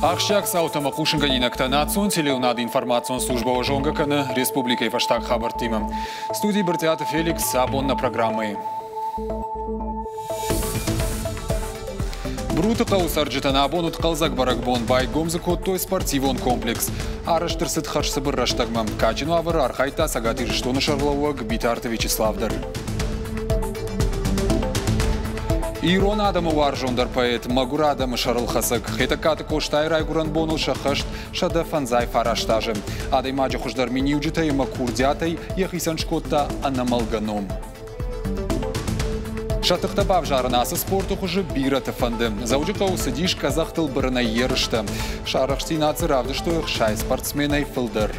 Ақшак саутама Хушинганинакта национ телеунад информацион служба Жонгакана Республикой Фаштаг Хабартима. Студии Бартиата Феликс Сабонна программы. Брута қаусаржытана абонут қалзак баракбон байгомзы коттой спортивон комплекс. Араштырсыт хашсыбыр раштагмам. Качину авыр архайта сагатир штоны шарлауаг Битарты Вячеславдар. Ирон адамы вар жондар поэт Магур адамы шарылхасык. Хетакаты коштайр айгуран бонул шахашт шада фанзай фараштажы. Адай маджа хуждар миниуджитай макурдятай яхисан шкотта анамалганом. Шатықта бав жарынасы спорту хужы бираты фанды. Заужы қауысыдиш казақтыл бірына ерішті. Шарықштинасы равды штойық шай спортсменай фылдыр.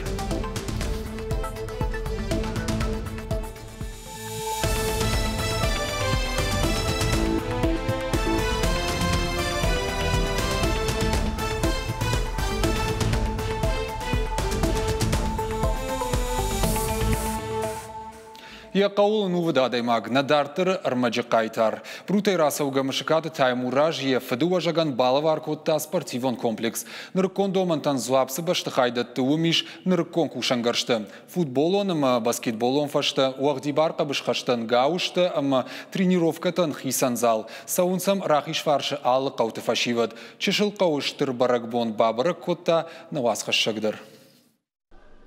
Яқауыл нувыда даймаг надартыр армаджы қайтар. Брутай расауға мышықаты таймураж е фыдуа жаган балавар котта спортивон комплекс. Ныркон домантан зуапсы башты хайдатты умиш ныркон кушангаршты. Футболон ама баскетболон фашты, уағдибарқа бішқаштан гаушты ама тренировкатан хисан зал. Саунсам рахиш фаршы алы қауты фашивад. Чешыл қауыштыр баракбон бабыры котта навасқашшагдыр.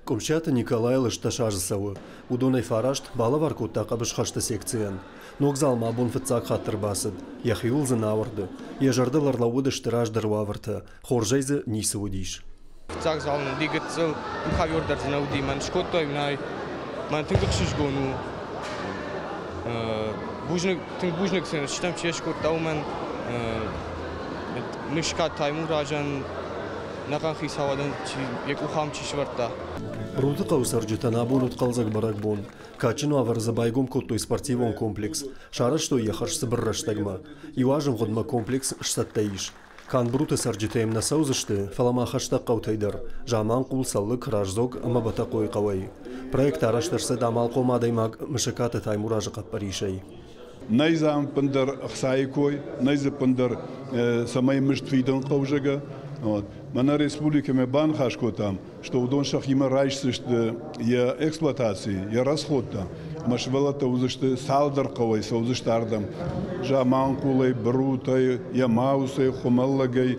Комшата Николай Лышташажысауы. Удонай фарашт балавар котта қабышқашты секциян. Нокзал мабун фыцак хаттыр басыд. Яхиулзы навырды. Ежарды ларлауыды штыраждыр вавырты. Хоржайзы нисі удиш. Фыцак залын дегітсіл үкавердардзына уди. Мен шкоттой минай. Мен тыңгықшыш гону. Тыңбужник сен штам чеш коттау мен мышка таймуражан наған хисавадан як ухам чишварта. Бруты қаусаржытан абонут қалзак баракбон. Качину аварза байгом коттой спортивон комплекс. Шара что ехаш сыбыр раштагма. Иважым годма комплекс штаттаиш. Кан бруты саржытаем на саузышты, фалама хаштаг қаутайдар. Жаман қул саллык ражзог ама бата қой қавай. Проект араштырсы дамал қомадаймаг мышыкаты таймуражы қаппаришай. Найзам пындар ақсайкой, найзы пындар самай мыштвидон қаужыга. Мана республика ме бан хашко там, что удон шах има райшсышты я эксплуатации, я расходта. Машвелата узышты салдарковой, саузыштардам, жаманкулой, брутой, я маусой, хумаллагой.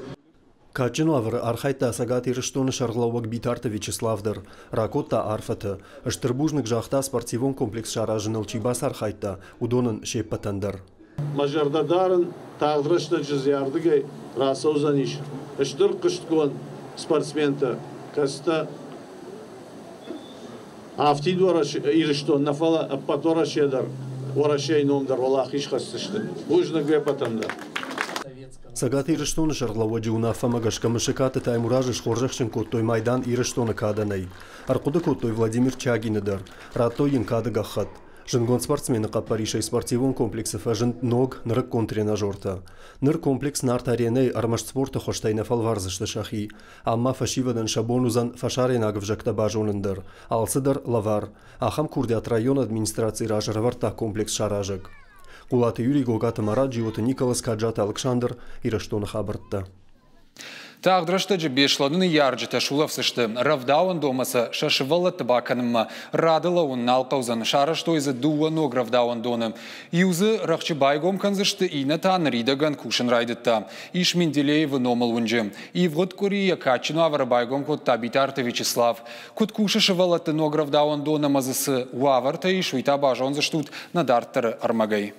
Качину авыр архайта сагати рыштоны шарлауак Битарты Вячеславдар, ракотта арфаты, ыштырбужнык жақта спортивон комплекс шаражыныл чибас архайта, удонын шеппатандар. Мажардадарын тағдырышты жызярдыгай расаузаниш. Ыштыр кышткон спортсменты каста автид ирыштон нафала аппатора шедар орашей номдар валах ишхастышты. Ужны грепатамдар. Сагати ирыштоны шарлауа жуна фамагашка мышыкаты таймуражыш хоржахшын коттой майдан ирыштоны каданай. Арқуды коттой Владимир Чагиныдар, раттой янкады гахат. Жынгон спортсмены қаппаришай спортивон комплексы фажын ног нырык контренажорта. Ныр комплекс нарт аренай армаш спорта хоштайна фалварзышты шахи. Амма фашивадан шабонузан фашаренагов жакта бажонындар. Алсыдар лавар. Ахам курдят район администрации ражараварта комплекс шаражак. Кулаты Юрий Гогата Марат, животы Николас Каджата Александр и Раштона Хабартта. Тағдырышты жы бешладыны ярджыта шулавсышты. Равдауан домасы шашывалы табаканымма. Радыла он налқаузан шарыштойзы дуаног равдауан доны. Юзы рахчы байгом канзышты ина таны ридаган кушын райдытта. Иш Менделеевы номал унжы. Ивгод Курия Качину авара байгом котта Битарты Вячеслав. Кут кушышывалы тыног равдауан доны мазысы уаварта иш уйта бажонзы штут надартары армагай.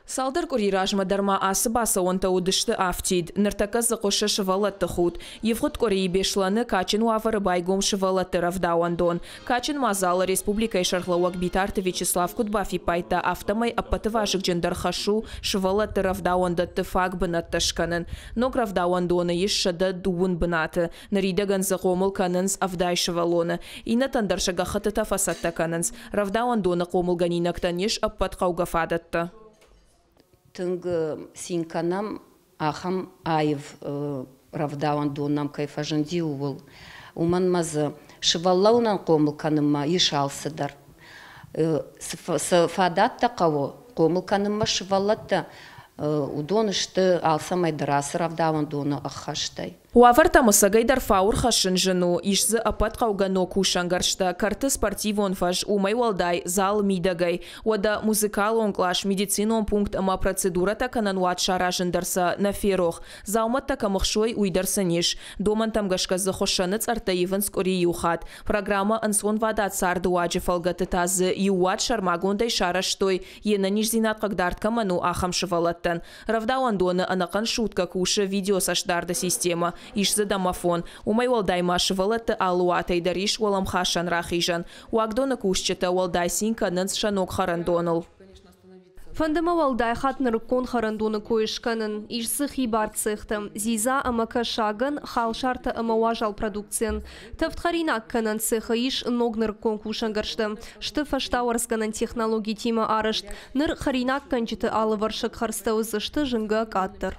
Салдар курираж мадарма асы баса онта удышты афтид. Ныртаказ зақошы шывалатты худ. Евхуд кори бешланы Качин уавары байгом шывалатты равдауандон. Качин мазалы республикай шархлауак Битарты Вячеслав кудбафи пайта автомай аппаты важык джендар хашу шывалатты равдауандатты фаг бынат ташканын. Ног равдауандоны еш шада дуын бынаты. Наридаган зақомыл канынс авдай шывалоны. Ина тандаршага хатыта фасатта канынс. Равдауандоны қомыл ганинактан еш аппат қаугафадатты. Тынг синканам ахам айв равдауан донам кайфажанди увыл. Уман мазы шываллаунан комыл каныма ешалсыдар. Фадатта каво комыл каныма шываллатта удонышты алсам айдырасы равдауан доны ахаштай. Уаварта мусагай дарфаур хашин жену, ишзы апат қаугано кушангаршта, карты спортивон фаж умай валдай, зал мидагай, ода музыкал онклаш, медицинон пункт ама процедура таканан уат шаражындарса на ферох, заумат такамахшой уйдарса ниш, доман там гашка захошанец артаиван скори юхат, программа ансон вадат сарды уаджи фалгаты тазы, юат шармагондай шараштой, ена ниш зинат кагдарт каману ахам шевалаттан, равдауан дона анакан шутка куша видео сашдарда система, ишзы домофон. Умай валдай машевалатты алуатай дариш уалам хашан рахижан. Уагдона кушчета валдай синка нынц шанок харандонал. Фандама валдай хатныр кон харандоны коишканын, ишзы хибар цехтым. Зиза амака шаган, хал шарта амаважал продукциен. Тавтхаринак канан цеха иш ногныр кон кушангарштым. Шты фаштауарсканан технологии тима арышт. Ныр харинак канчыты алываршык харстаузы шты жынга каттыр.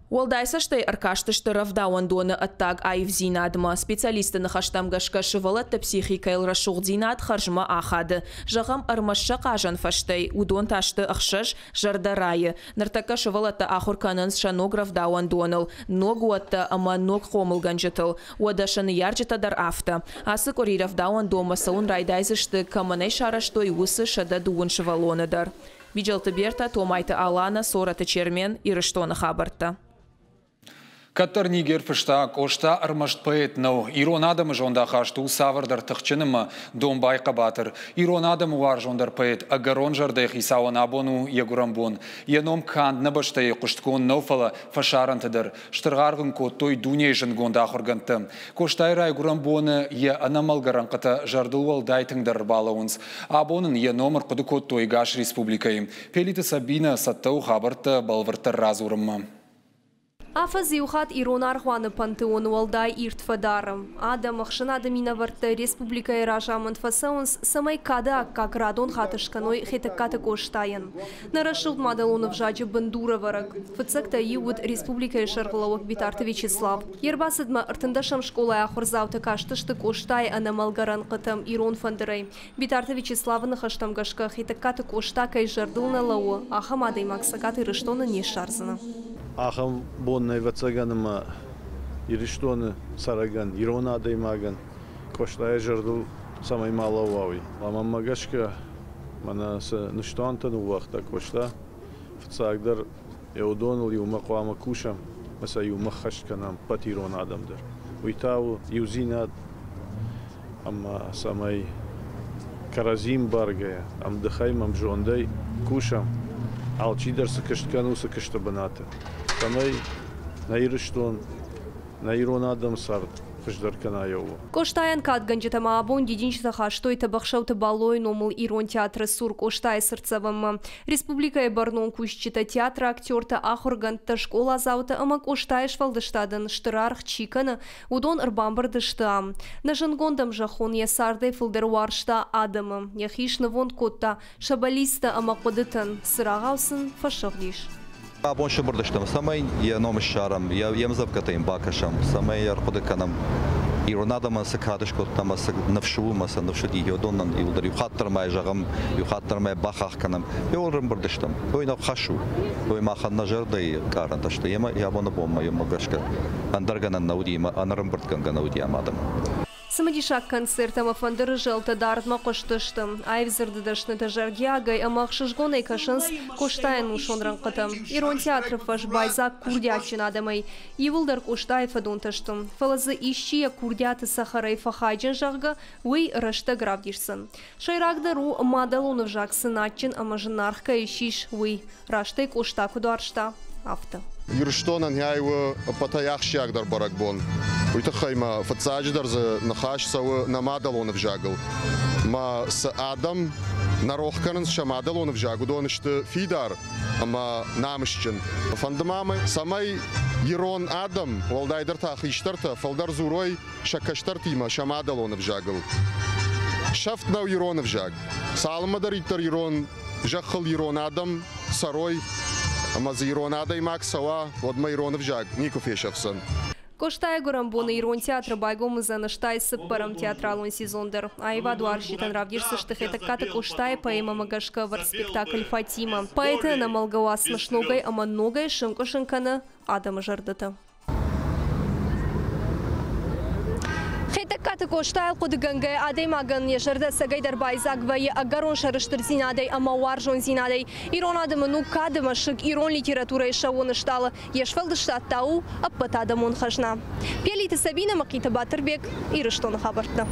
Уалдайса штай аркаштышты равдауан доны аттаг айв зинадма. Специалисты нахаштам гашка шывалатты психикайл рашуг зинад харжма ахады. Жағам армашша қажан фаштай. Удон ташты ахшаш жардарайы. Нартака шывалатты ахурканын шаног равдауан доныл. Ног уатта ама ног хомылган жытыл. Уадашаны яржытадар афта. Асы кори равдауан дома саун райдайзышты каманай шараштой усы шада дуын шывалоныдар. Виджалты берта томайты алана сораты чермен ирыштоны хабарта. Каттар нигер фышта кошта армашт поэтнау. Ирон адамы жонда хашту савардар тахчынымы дом байқа батыр. Ирон адамы вар жондар поэт агарон жардайх исауан абону ягурамбон. Яном канд набаштай кушткон науфала фашарантыдыр. Штыргаргын коттой дуне жынгонда ахургантым. Коштайра ягурамбоны я анамалгаранқыта жардылвал дайтыңдар балауынс. Абонын я номер құды коттой гаш республикайым. Пелиті Сабина саттау хабарты балвыртыр разурымы. Афа зиухат иронар хуаны пантеон уалдай иртфадарым. Адам ахшынады минаварты республика иражамын фасаунс самай када как радон хатышканой хетеккаты коштайын. Нарашылд мадалонов жаджы бандура варак. Фыцакта иуд республика ишарғылауық битарты Вячеслав. Ербасыдма ыртындашам школай ахурзауты каштышты коштай анамалгаран қытым ирон фандырай. Битарты Вячеславын хаштам гашка хетеккаты коштакай жардылна лауы. Ахамадай максакаты рыштоны не шарзына. Ахам боннай вацаганыма ириштоны сараган, ирона даймаган, коштая жардул самай малауави. Ламам магашка мана са ныштантану вахта кошта, фцагдар еудонул юмақуама кушам, маса юмақашканам пат ирона адамдар. Уйтау юзинад, ама самай каразим баргая, ам дыхайм ам жондай кушам, алчидар сакашткану сакаштабаната. Самай наирыштон, наирон адам сард, хыждаркана йову. Коштаян катганджита маабон дидинчита хаштой табахшауты балой номыл ирон театры сур коштай сырцавым. Республика барнон кушчита театра актерта ахурганта школа заута ама коштайш валдыштадын штырарх чиканы удон ырбамбырдышта. На жангондам жахон ясардай фылдерваршта адамы. Яхишны вон котта шабалиста ама кодытын сырағаусын фашығдиш. Абон шыбырдыштым, самай я номыш шарам, я емзавкатаем бакашам, самай ярқудыканам. Иронадама сыкадышкоттама навшуымаса, навшыди йодоннан илдар, юхаттырмай жағам, юхаттырмай бахахканам. Йолрым бырдыштым, ойнав хашу, оймахан нажардай каранташты, ябона бомма, йомагашка. Андарганан наудима, анарым быртканга наудиамадам. Самадишак концертам афандыры жалта дартма коштыштым. Айвзырды дашны тажаргиагай амах шыжгонай кашынс коштайын ушонран қытым. Ирон театры фаш байзак курдячын адамай. Евылдар коштай фадонтыштым. Фалазы ищия курдяты сахарай фахайджын жағға уй рашта гравдишсын. Шайрагдару мадалонов жақсын атчын амажынархка ищиш уй раштай кошта кударшта авто. Ирштонан яйвы патаяхшиагдар баракбон. Уйтахайма фацадждарзы нахашсавы намадалонов жагыл. Ма с адам нарохканын шамадалонов жагу донышты фидар, ама намышчын. Фандамамы самай ирон адам валдайдар тахиштарта фалдар зурой шакаштартима шамадалонов жагыл. Шафтнау иронов жаг. Салмадар итар ирон жахыл ирон адам сарой. Ама за иронадай максава водма иронов жаг Нико Фешевсон. Коштая горамбона ирон театра байгом заныштай сыппарам театралон сезондер. Айва дуарщитан равдирсы штыхета ката коштай поэма магашка вар спектакль Фатима. Поэты намалгава смешногай, ама ногай шынко-шынканы адама жардыты. خيتكات كوشتايل قد جنجي عادي ما جن يشرد سجيدر بايزاك ويا أجرون شرشتر زينادي أما وارجون زينادي إيران هذا منو كاد مشك إيران ليتراتورة يشون شتال يشفل دشتات تاو أبت هذا منخشنا بيلي تسبينا مقيت باتربيك إيرشتون خبرتنا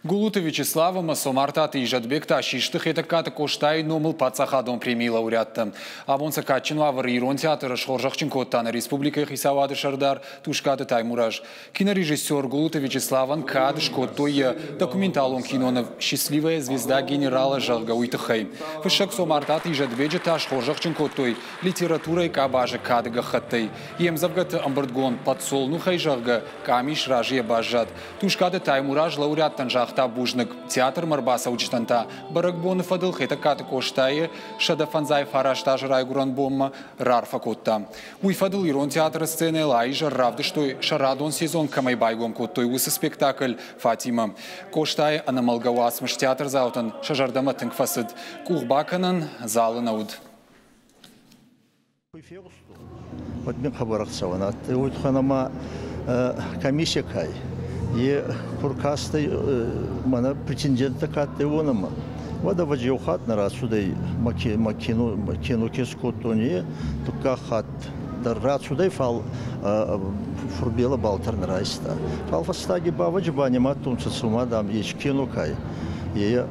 Гулуты Вячеслава Сомартат и Жадбек ташишты хетакаты коштай номыл пацахадон премии лауреатты. Абонса качину авар Ирон театры шхоржахчин коттаны республика хисавады шардар тушкаты Таймураж. Кинорежиссер Гулуты Вячеславан кадыш коттойя документалон кинонов «Счастливая звезда генерала Жалгауитахай». Фышак Сомартат и Жадбеджа таш шхоржахчин коттой литература и кабажа кадыга хаттай. Емзавгаты амбардгон подсолну хайжалга камиш ражия бажат. Тушкаты Таймураж лауреаттан жах Бужник театр Марбаса учтанта Баракбон фадыл хетакаты коштае Шадафанзай фараштаж райгуран бомма рарфа котта. Уйфадыл Ирон театр сцены лайжа равды что шарадон сезон камай байгом коттой усы спектакль Фатима. Коштае анамалгауасмыш театр заутан шажардама тынкфасыд. Кухбаканан залы науд. Вот мен хабарах саванат. Вот ханама комиссия кай. И фуркасты мана претенденты катты онама. Вода ваджиухат на расудей макину кескотоне тука хат. Дар расудей фал фурбела балтар на райста. Фал фастаги баваджбани матун цацумадам есть кинукай. И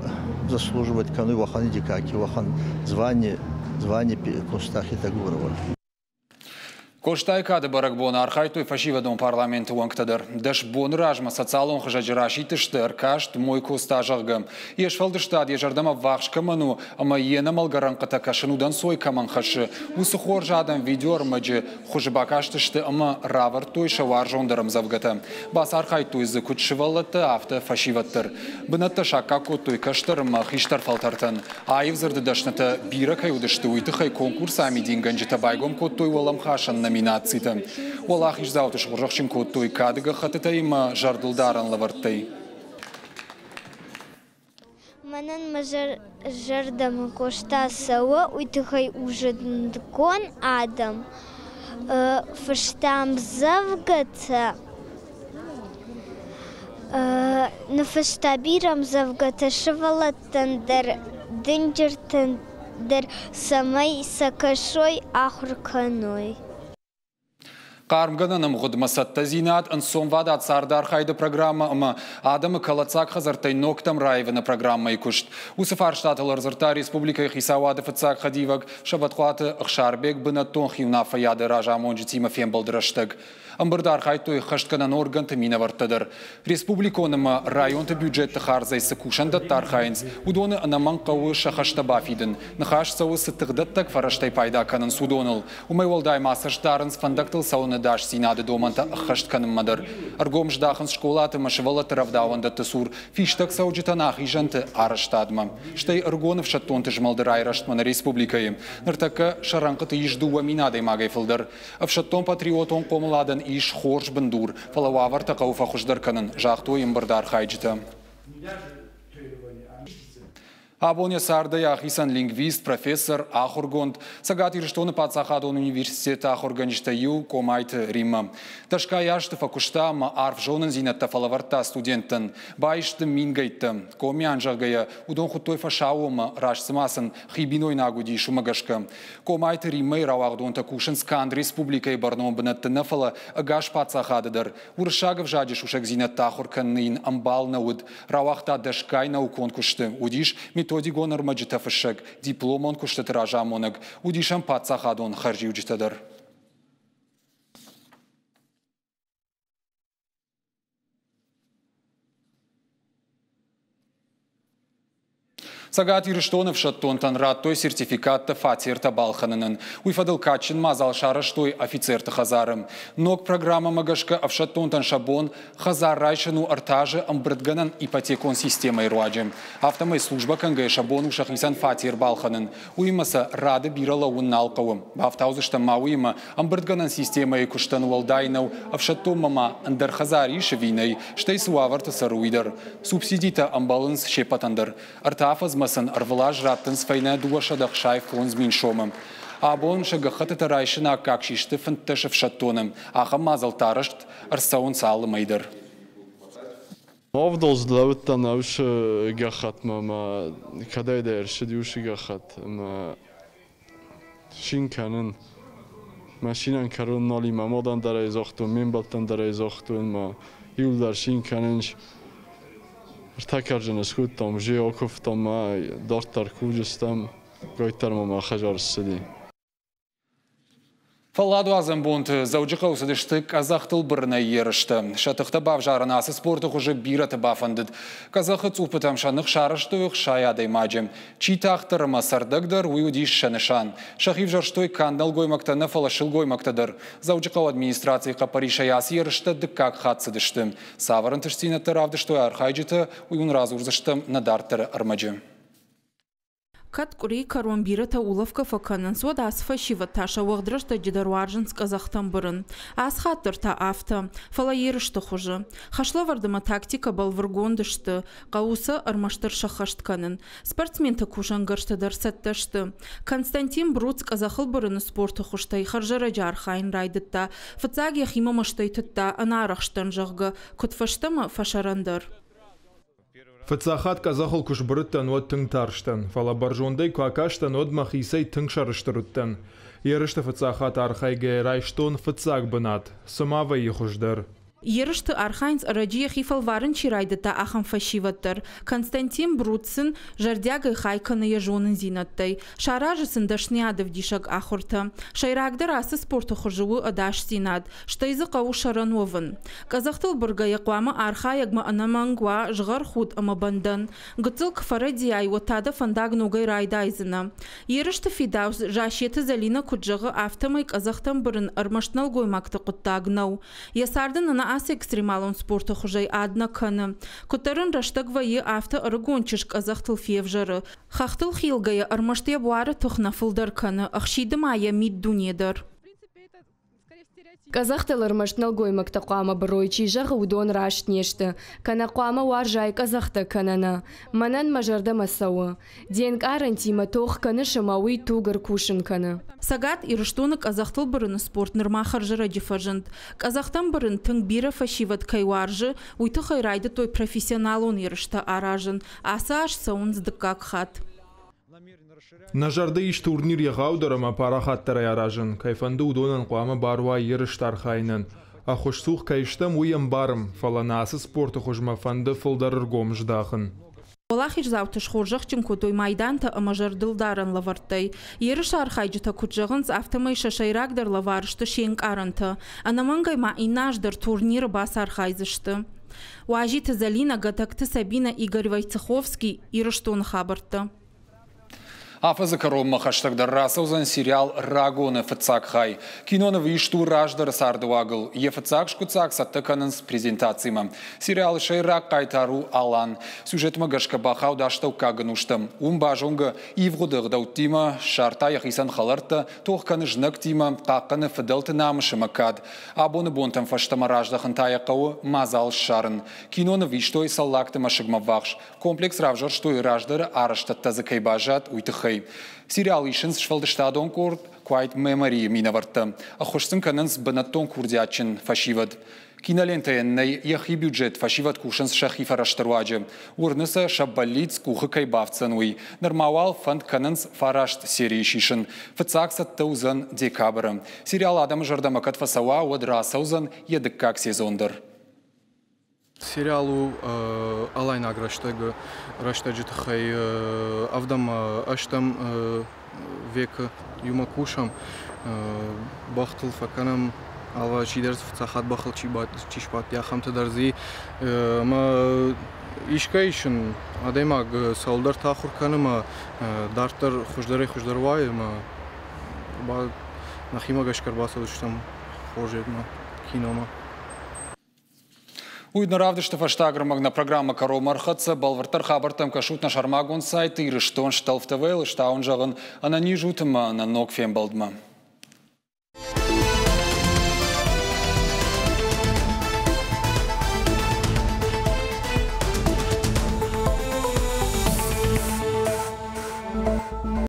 заслуживает кану вахан дикаки вахан звание Костахи Тагурова. Коштай кады баракбон архайтой фашивадон парламенты уанктадыр. Даш бон ражма социалон хажаджираши тыштыр кашт мой костажагам. Еш фалдыштад ежардама вахшкаману, ама ена малгаранката кашанудан сой каман хашы. Усы хоржадан видеормаджи хужбакаштышты ама равар той шаваржондарам завгата. Бас архайтой закутшивалаты авто фашиваттыр. Бынатта шакка коттой каштырма хиштар фалтартан. Айвзырды дашната биракай удышты уйтыхай конкурс амидин ганджита байгом коттой валам хашан номинациям. Олах издаутыш урахчин коттой кадыга хатытайма жардылдаран лавартай. Манан жардам кошта сауа уйтыхай ужадкон адам. Фаштам завгата. На фаштабирам завгата шавалаттан дар дынджертан дар самай сакашой ахурканой. Қарымғанын ғудмасатта зинат, ұнсон вадат сардар қайды программа, ұма адамы калацак хазартай ноктам райвына программа екушт. Усы фарштатылар зырта республика хисавады фыцак хадиваг, шабатқуаты ұқшарбек бұнаттон хивнафа яды ража монжи Тимофен балдырыштык. Амбырдар қайтой қаштканан органты мина варттадыр. Республиконыма районты бюджетті қарзайсы кушандаттар қайынс, удоны анаман қауы шақашта бафидын. Нахаш сауы сыттығдаттак фараштай пайда канын судоныл. Умай олдай масаштарынс фандактыл сауны даш синады доманта қаштканым мадыр. Аргом ждахынс школаты машывалаты равдауандатты сур. Фиштак сауджитанах ижанты араштадма. Штай аргонов шаттонты жмалдыр айраштманы республикайым. Ныртака шаранқыты иждуа минадай магай фылдыр. Авшаттон патриотон қомыладын иш хорж бандур, фалававарта қауфа хуждарканын, жақту имбардар хайджита. Абоня сардай ахисан лингвист, профессор Ахургонд, сагат ирштоны пацахадон университет Ахурганишта комайты Рима. Ташка яшты факушта ма арф жонын зинатта фалаварта студенттен, байшты мингайтты, коми анжагая, удон хутой фашаума рашсымасын хибиной нагуди шумагашка. Комайты Риммай равагдон такушын сканд республикай барном бынатты нафала агаш пацахадыдыр. Уршагов жади шушак зинатта Ахурканнын амбал науд, равахта дашкай наукон кушты, удиш методигон армаджита фышак, дипломон куштат ражамонаг, удишам пацахадон харжиуджитадыр. Сагат ирштонов шаттонтан раттой сертификатта фатирта балханынын. Уйфадыл качын мазал шарыштой офицерты хазарым. Ног программа магашка авшаттонтан шабон хазар райшану артажы амбрдганан ипотекон системой руаджем. Автомай служба кангай шабон ушахисан фатир балханын. Уймаса рады бирала унналкавым. Бафтаузышта мауима амбрдганан системой куштан уалдайнау авшаттон мама андар хазар ишевинай штай суаварта саруидер. Субсидита амбаланс шепатандыр. Артафаз масын арвалаж раттын сфайна дуашадах шайф фонз миншомым. Абон шагахаты тарайшына какшишты фынтышев шаттоным. Аха мазал тарышт арсаун салы майдыр. أفضل زلوت أنا وش جاخت ما كدايدر شديوش جاخت ما شين كانن ما شينان كارون نالي ما مادن درای زاختون من بلتن درای زاختون ما یول در شین کننش ارتکر جنس خود تام جی آکف تام ما دارت تر کوجستم گایتر ما خجار سدی Фалладу азамбонт заужиқа усадышты казахтыл біріне ерішті. Шатықты бав жарынасы спорты құжы бираты бафандыд. Казахы цупытам шанық шарыштуық шаядай мажым. Читақтыр масардығдыр уйудиш шанышан. Шахив жарштой кандал гоймақтаны фалашыл гоймақтадыр. Заужиқа администрации қапари шаясы ерішті дыққақ қатсыдышты. Саварын түштинеттір авдыштой архайджыты уйун разурзыштым надарттыр армажым. Каткури карвамбирата уловка факанан свод асфа шиваташа вағдрышта жидарваржынск Казахтан бұрын. Асхаттырта авто, фала ерішті хұжы. Хашлавардыма тактика балвыргондышты, қауысы армаштыр шахаштканын. Спортсменті кушангырштыдар сәтташты. Константин Бруц Казахыл бұрыны спорты хұштай харжара жархайын райдытта. Фыцаг яхима маштайтытта анарақштан жағғы. Күтфаштымы фашарандар. Фыцахат казахыл кушбырыттан от тың тарштан, фала баржондай куакаштан от махисай тың шарыштырыттан. Ерішті фыцахат архайге райштон фыцаг бынат, сымава ехуждар. Ерішті архайнц араджия хифалварын чирайдыта ахам фашиваттар. Константин Бруцын жардягай хайканы ежонын зинаттай. Шаражысын дашниадов дишак ахурта. Шайрагдыр асы спорты хожуы адаш зинат. Штайзы қау шарановын. Казахтыл бұрга яқвамы архаягма анамангва жғар худ амабандан. Гыцыл кфара диай отада фандаг ногай райдайзына. Ерішті фидаус жашеті залина куджығы автомай Казахтан бұрын армаштнал гоймакты құттагнау. Ясардын ана ас экстремалон спорта хужай адна каны. Кутарын раштагвайы авто аргончыш Казахтыл февжары. Хахтыл хилгая армаштыя буары тұхнафылдар каны. Ахшиды мая мид дунедар. Казахталар маштнал гоймакта қуама біройчи жағы удон рашт нешті. Кана қуама варжай Казахта канана. Манан мажарда масауы. Денг арантима тоқ каны шамауи тугар кушын каны. Сагат ирыштуны Казахтыл бұрыны спорт нырмахар жыра дифажынт. Казахтан бұрын тың бира фашиват кайваржы, уйты хайрайды той профессионалун ирышта аражын. Аса аш саун здыкак хат. Нажарды иш турнир яғаударыма парахаттары яражын. Кайфанды удонан қуамы баруа еріштар қайнын. Ахушсух кайштам уйым барым. Фаланасы спорты хужма фанды фылдарыр гом ждақын. Олахич завтыш хоржақчын көтой майданта амажардылдарын лавартай. Еріш архайджыта күтжағынс автомай шашайрагдар лаварышты шенк арынты. Анамангай ма инаждар турниры бас архайзышты. Уажиты Залина Гатакты Сабина Игорь Вайцеховский ирыштуны хабырты. Афазы каромма хаштагдар расаузан сериал «Рагоны фыцак хай». Киноны вишту раждар сардуагыл. Ефыцак шкуцак саттыканынс презентацияма. Сериал шайрак кайтару алан. Сюжетма гашка бахау даштау кагынуштым. Бажонга ивгудығдау тима шарта яхисан халарта тоққаны жнық тима қаққаны фыдылты намышы макад. Абоны бонтам фаштама раждахын таяқауы мазал шарын. Киноны виштой саллакты машыгма вахш. Комплекс равжар штой раждары араштатта закайбажат уйтыхай. Сериал ишинс швалдыштадон корд quite memory минаварта. Ахошсын канынс банаттон курдячын фашивад. Кинолента енней яхи бюджет фашивад кушынс шахи фараштырваджы. Урныса шаббалиц кухы кайбавцануй. Нормавал фанд канынс фарашт серии шишын. Фыцакса таузан декабры. Сериал адам жардамакат фасауа уадрасаузан едыккак сезондыр. Сериалу алайн аграштага раштаджитхай авдам аштам век юмакушам бахтыл факанам алва чидерс фцахат бахал чишпат яхам тадарзи ма ишкайшн адемаг солдар тахур канама дартар хуждарвай ма ба нахима гашкар басадыштам хожедма кинома. Уйднаравдышты фаштаграмаг на программа Каромархатса балвартар хабартам кашут на шармагон сайты и рештон шталфтавел штаун жагын анани жутыма на ног фембалдма.